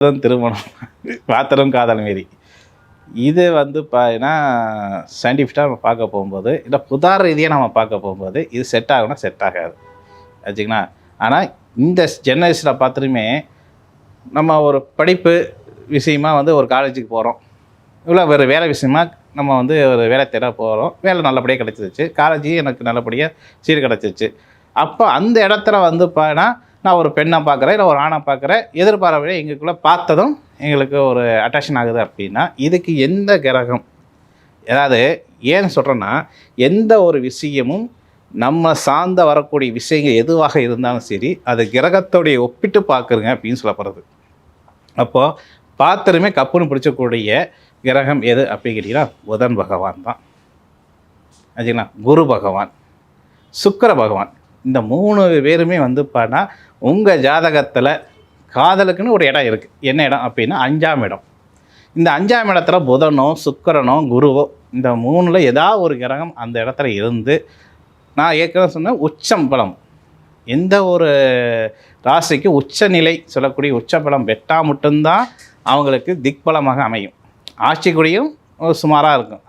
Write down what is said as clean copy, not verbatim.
திருமணம் பாத்திரம் காதல் மாரி இது வந்து பார்த்தீங்கன்னா சயின்டிஃபிக்காக நம்ம பார்க்க போகும்போது இல்லை புதார் ரீதியாக நம்ம பார்க்க போகும்போது இது செட் ஆகுனா செட் ஆகாது வச்சுங்களா. ஆனால் இந்த ஜெனரேஷனில் பார்த்துட்டுமே நம்ம ஒரு படிப்பு விஷயமா வந்து ஒரு காலேஜுக்கு போகிறோம், இவ்வளோ வேறு வேலை விஷயமா நம்ம வந்து ஒரு வேலை தேட போகிறோம். வேலை நல்லபடியாக கிடச்சிருச்சு, காலேஜ் எனக்கு நல்லபடியாக சீர் கிடச்சிருச்சு. அப்போ அந்த இடத்துல வந்து பார்த்தீங்கன்னா நான் ஒரு பெண்ணை பார்க்குறேன், இல்லை ஒரு ஆணை பார்க்குறேன், எதிர்பார்ப்பை எங்களுக்குள்ளே பார்த்ததும் எங்களுக்கு ஒரு அட்ராக்ஷன் ஆகுது அப்படின்னா இதுக்கு எந்த கிரகம், அதாவது ஏன்னு சொல்கிறேன்னா எந்த ஒரு விஷயமும் நம்ம சார்ந்த வரக்கூடிய விஷயங்கள் எதுவாக இருந்தாலும் சரி அது கிரகத்தோடைய ஒப்பிட்டு பார்க்குறங்க அப்படின்னு சொல்லப்படுறது. அப்போது பார்த்துருமே கப்புன்னு பிடிச்சக்கூடிய கிரகம் எது அப்படின்னு கேட்டிங்கன்னா புதன் பகவான் தான் ஆச்சுங்களா. குரு பகவான், சுக்கிர பகவான், இந்த 3 பேருமே வந்து பார்த்தா உங்கள் ஜாதகத்தில் காதலுக்குன்னு ஒரு இடம் இருக்குது. என்ன இடம் அப்படின்னா 5ஆம் இடம். இந்த 5ஆம் இடத்துல புதனோ சுக்கிரனோ குருவோ இந்த 3ல் ஏதாவது ஒரு கிரகம் அந்த இடத்துல இருந்து, நான் ஏற்கனவே சொன்னேன் உச்சம் பலம், எந்த ஒரு ராசிக்கு உச்சநிலை சொல்லக்கூடிய உச்சபலம் பெற்றா மட்டும்தான் அவங்களுக்கு திக்பலமாக அமையும். ஆட்சி கூடியும் சுமாராக இருக்கும்.